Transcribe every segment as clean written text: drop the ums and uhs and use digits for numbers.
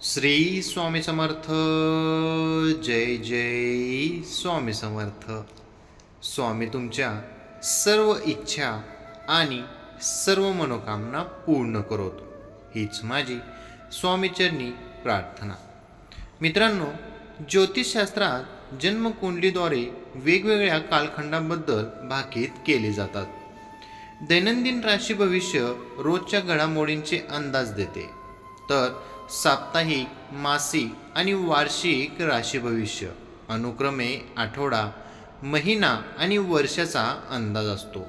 श्री स्वामी समर्थ. जय जय स्वामी समर्थ. स्वामी तुमच्या सर्व इच्छा आणि सर्व मनोकामना पूर्ण करोत, हीच माझी स्वामीचरणी प्रार्थना. मित्रांनो, ज्योतिषशास्त्रात जन्मकुंडलीद्वारे वेगवेगळ्या कालखंडाबद्दल भाकीत केले जातात. दैनंदिन राशी भविष्य रोजच्या घडामोडींचे अंदाज देते, तर साप्ताहिक, मासिक आणि वार्षिक राशी भविष्य अनुक्रमे आठवडा, महिना आणि वर्षाचा अंदाज असतो.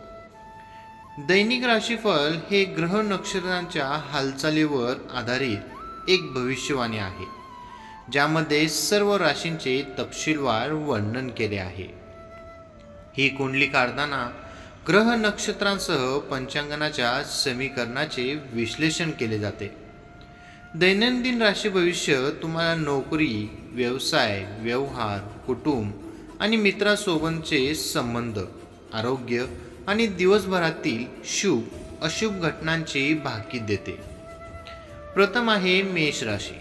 दैनिक राशीफल हे ग्रह नक्षत्रांच्या हालचालीवर आधारित एक भविष्यवाणी आहे, ज्यामध्ये सर्व राशींचे तपशीलवार वर्णन केले आहे. ही कुंडली काढताना ग्रह नक्षत्रांसह पंचांगणाच्या समीकरणाचे विश्लेषण केले जाते. दैनंदिन राशी भविष्य तुम्हाला नोकरी, व्यवसाय, व्यवहार, कुटुंब आणि मित्रासोबतचे संबंध, आरोग्य आणि दिवसभरातील शुभ अशुभ घटनांची भाकीत देते. प्रथम आहे मेष राशी.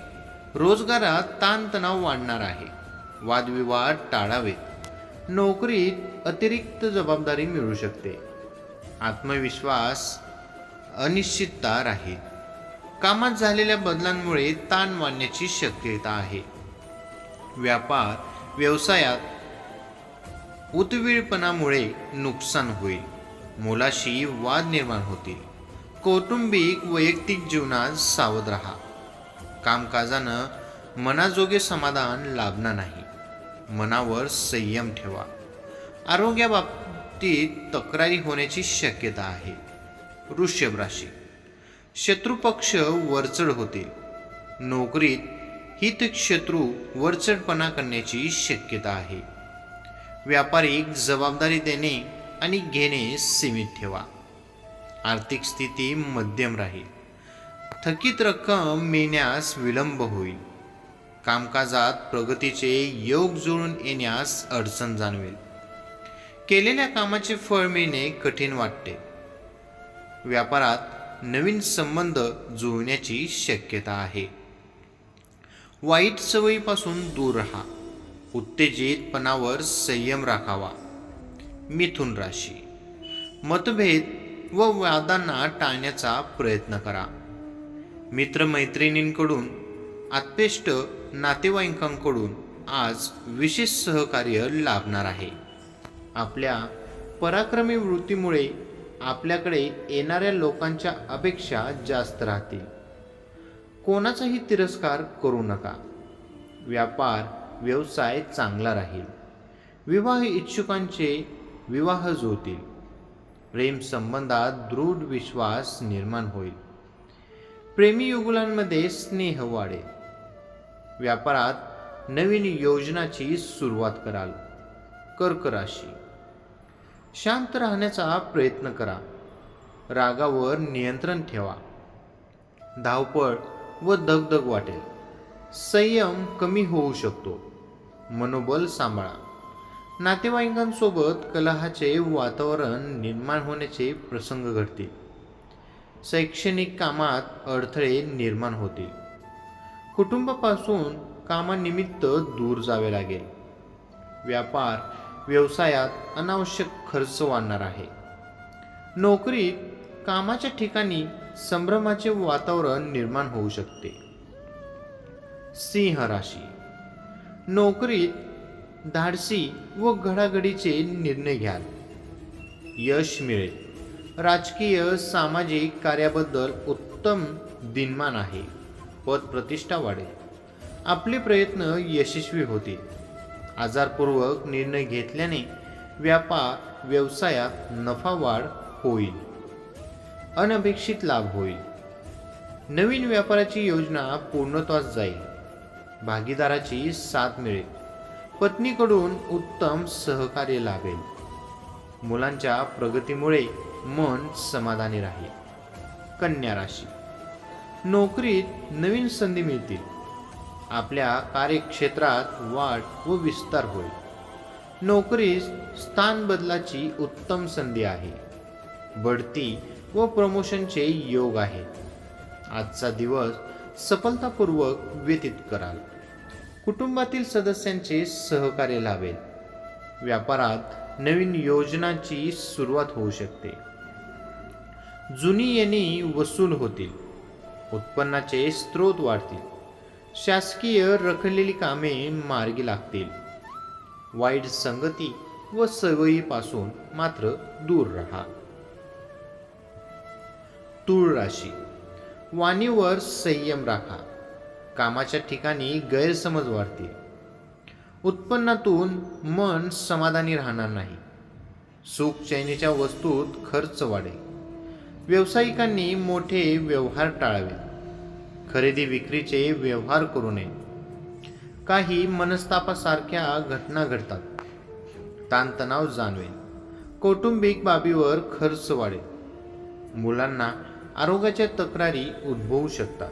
रोजगारात ताणतणाव वाढणार आहे. वादविवाद टाळावेत. नोकरीत अतिरिक्त जबाबदारी मिळू शकते. आत्मविश्वास अनिश्चितता राहील. कामात झालेल्या बदलांमुळे ताण वाढण्याची शक्यता आहे. व्यापार व्यवसायात उतवीळपणामुळे नुकसान होईल. मुलाशी वाद निर्माण होतील. कौटुंबिक वैयक्तिक जीवनात सावध राहा. कामकाजानं मनाजोगे समाधान लाभणार नाही. मनावर संयम ठेवा. आरोग्याबाबतीत तक्रारी होण्याची शक्यता आहे. वृषभ राशी. शत्रुपक्ष वरचढ होतील. नोकरीत हितशत्रू वरचढपणा करण्याची शक्यता आहे. व्यापारिक जबाबदारी देणे आणि घेणे सीमित ठेवा. आर्थिक स्थिती मध्यम राहील. थकीत रक्कम मिळण्यास विलंब होईल. कामकाजात प्रगतीचे योग जुळून येण्यास अडचण जाणवेल. केलेल्या कामाचे फळ मिळणे कठीण वाटते. व्यापारात नवीन संबंध जुळण्याची शक्यता आहे. वाईट सवयीपासून दूर राहा. उत्तेजितपणावर संयम राखावा. मिथुन राशी. मतभेद व वादांना टाळण्याचा प्रयत्न करा. मित्रमैत्रिणींकडून, आत्पेष्ट नातेवाईकांकडून आज विशेष सहकार्य लाभणार आहे. आपल्या पराक्रमी वृत्तीमुळे आपल्याकडे येणाऱ्या लोकांच्या अपेक्षा जास्त राहतील. कोणाचाही तिरस्कार करू नका. व्यापार व्यवसाय चांगला राहील. विवाह इच्छुकांचे विवाह जुळतील. प्रेम संबंधात दृढ विश्वास निर्माण होईल. प्रेमी युगुलांमध्ये स्नेह वाढेल. व्यापारात नवीन योजनाची सुरुवात कराल. कर्क राशी. शांत राहण्याचा प्रयत्न करा. रागावर नियंत्रण ठेवा. धावपळ व दगदग वाटेल. संयम कमी होऊ शकतो. मनोबल सांभाळा. नातेवाईकांसोबत कलहाचे वातावरण निर्माण होण्याचे प्रसंग घडतील. शैक्षणिक कामात अडथळे निर्माण होतील. कुटुंबापासून कामानिमित्त दूर जावे लागेल. व्यापार व्यवसायात अनावश्यक खर्च वाढणार आहे. नोकरीत कामाच्या ठिकाणी संभ्रमाचे वातावरण निर्माण होऊ शकते. सिंह राशी. नोकरीत धाडसी व घडाघडीचे निर्णय घ्याल. यश मिळेल. राजकीय सामाजिक कार्याबद्दल उत्तम दिनमान आहे. पद प्रतिष्ठा वाढेल. आपले प्रयत्न यशस्वी होतील. आजारपूर्वक निर्णय घेतल्याने व्यापार व्यवसायात नफा वाढ होईल. अनपेक्षित लाभ होईल. नवीन व्यापाराची योजना पूर्णत्वास जाईल. भागीदाराची साथ मिळेल. पत्नीकडून उत्तम सहकार्य लाभेल. मुलांच्या प्रगतीमुळे मन समाधानी राहील. कन्या राशी. नोकरीत नवीन संधी मिळतील. आपल्या कार्यक्षेत्रात वाढ व विस्तार होईल. नोकरीस स्थान बदलाची उत्तम संधी आहे. बढती व प्रमोशनचे योग आहेत. आजचा दिवस सफलतापूर्वक व्यतीत कराल. कुटुंबातील सदस्यांचे सहकार्य लाभेल. व्यापारात नवीन योजनांची सुरुवात होऊ शकते. जुनी येणी वसूल होतील. उत्पन्नाचे स्रोत वाढतील. शासकीय रखडलेली कामे मार्गी लागतील. वाईट संगती व सवयीपासून मात्र दूर राहा. तूळ राशी. वाणीवर संयम राखा. कामाच्या ठिकाणी गैरसमज वाढतील. उत्पन्नातून मन समाधानी राहणार नाही. सुख चैनीच्या वस्तूत खर्च वाढेल. व्यावसायिकांनी मोठे व्यवहार टाळावे. खरेदी विक्रीचे व्यवहार करू नये. काही मनस्तापासारख्या घटना घडतात. ताणतणाव जाणवेल. कौटुंबिक बाबीवर खर्च वाढेल. मुलांना आरोग्याच्या तक्रारी उद्भवू शकतात.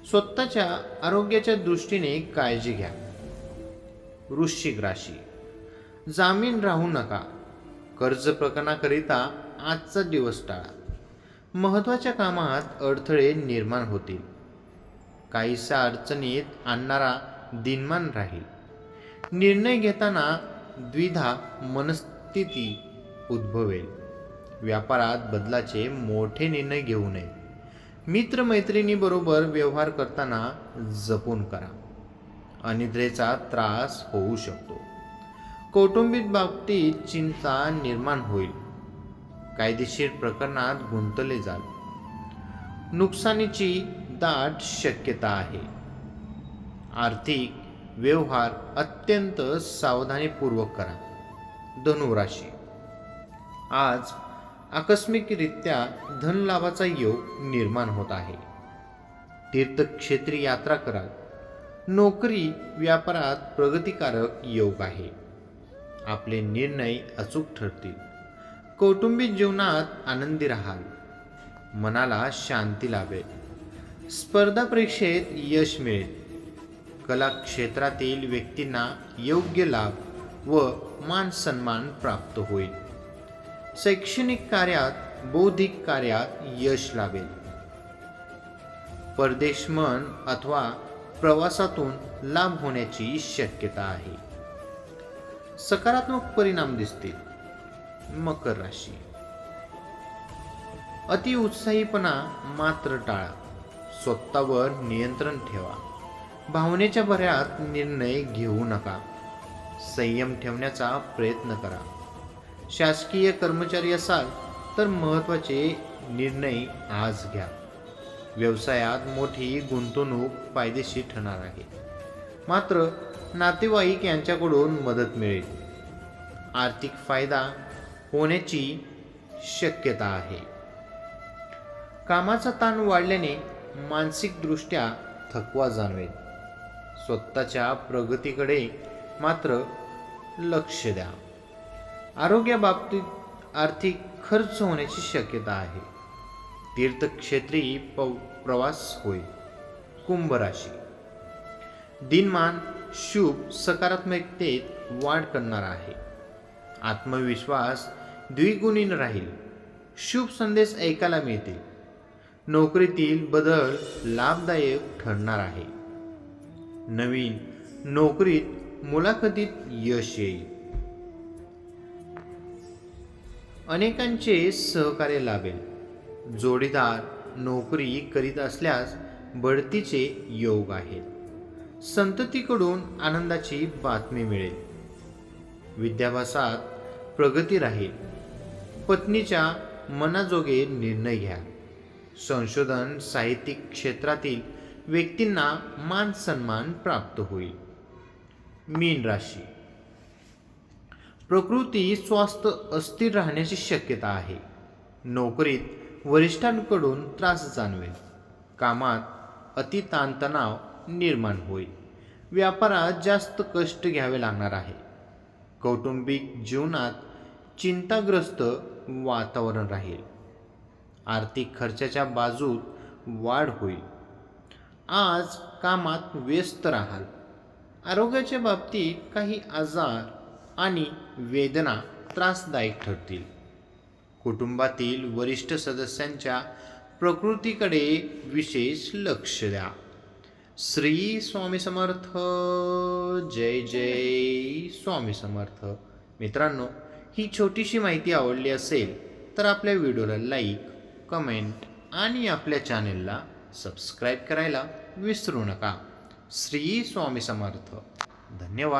स्वतःच्या आरोग्याच्या दृष्टीने काळजी घ्या. वृश्चिक राशी. जामीन राहू नका. कर्ज प्रकरणाकरिता आजचा दिवस टाळा. महत्त्वाच्या कामात अडथळे निर्माण होतील. काहीसा अडचणीत आणणारा दिनमान राहील. निर्णय घेताना द्विधा मनस्थिती उद्भवेल. व्यापारात बदलाचे मोठे निर्णय घेऊ नये. मित्रमैत्रिणीबरोबर व्यवहार करताना जपून करा. अनिद्रेचा त्रास होऊ शकतो. कौटुंबिक बाबतीत चिंता निर्माण होईल. कायदेशीर प्रकरणात गुंतले जाल. नुकसानीची दाट शक्यता आहे. आर्थिक व्यवहार अत्यंत सावधानीपूर्वक करा. धनुराशी. आज आकस्मिकरित्या धनलाभाचा योग निर्माण होत आहे. तीर्थक्षेत्री यात्रा कराल. नोकरी व्यापारात प्रगतिकारक योग आहे. आपले निर्णय अचूक ठरतील. कौटुंबिक जीवनात आनंदी राहाल. मनाला शांती लाभेल. स्पर्धा परीक्षेत यश मिळेल. कला क्षेत्रातील व्यक्तींना योग्य लाभ व मान सन्मान प्राप्त होईल. शैक्षणिक कार्यात बौद्धिक कार्यात यश लाभेल. परदेशमन अथवा प्रवासातून लाभ होण्याची शक्यता आहे. सकारात्मक परिणाम दिसतील. मकर राशी. अतिउत्साहीपणा मात्र टाळा. स्वतःवर नियंत्रण ठेवा. भावनेच्या भरात निर्णय घेऊ नका. संयम ठेवण्याचा प्रयत्न करा. शासकीय कर्मचारी असाल तर महत्त्वाचे निर्णय आज घ्या. व्यवसायात मोठी गुंतवणूक फायदेशीर ठरणार आहे. मात्र नातेवाईक यांच्याकडून मदत मिळेल. आर्थिक फायदा होण्याची शक्यता आहे. कामाचा ताण वाढल्याने मानसिकदृष्ट्या थकवा जाणवेल. स्वतःच्या प्रगतीकडे मात्र लक्ष द्या. आरोग्याबाबतीत आर्थिक खर्च होण्याची शक्यता आहे. तीर्थक्षेत्री प्रवास होईल. कुंभ राशी. दिनमान शुभ सकारात्मकतेत वाढ करणार आहे. आत्मविश्वास द्विगुणीन राहील. शुभ संदेश ऐकायला मिळतील. नोकरीतील बदल लाभदायक ठरणार आहे. नवीन नोकरीत मुलाखतीत यश येईल. अनेकांचे सहकार्य लाभेल. जोडीदार नोकरी करीत असल्यास बढतीचे योग आहेत. संततीकडून आनंदाची बातमी मिळेल. विद्याभ्यासात प्रगती राहील. पत्नीच्या मनाजोगे निर्णय घ्या. संशोधन साहित्यिक क्षेत्रातील व्यक्तींना मान सन्मान प्राप्त होईल. मीन राशी. प्रकृती स्वास्थ्य अस्थिर राहण्याची शक्यता आहे. नोकरीत वरिष्ठांकडून त्रास जाणवेल. कामात अतिताणतणाव निर्माण होईल. व्यापारात जास्त कष्ट घ्यावे लागणार आहे. कौटुंबिक जीवनात चिंताग्रस्त वातावरण राहील. आर्थिक खर्चाच्या बाजूत वाढ होईल. आज कामात व्यस्त राहाल. आरोग्याच्या बाबतीत काही आजार आणि वेदना त्रासदायक ठरतील. कुटुंबातील वरिष्ठ सदस्यांच्या प्रकृतीकडे विशेष लक्ष द्या. श्री स्वामी समर्थ. जय जय स्वामी समर्थ. मित्रांनो, ही छोटीशी माहिती आवडली असेल तर आपल्या व्हिडिओला लाईक, कमेंट आणि आपल्या चॅनेलला सबस्क्राईब करायला विसरू नका. श्री स्वामी समर्थ. धन्यवाद.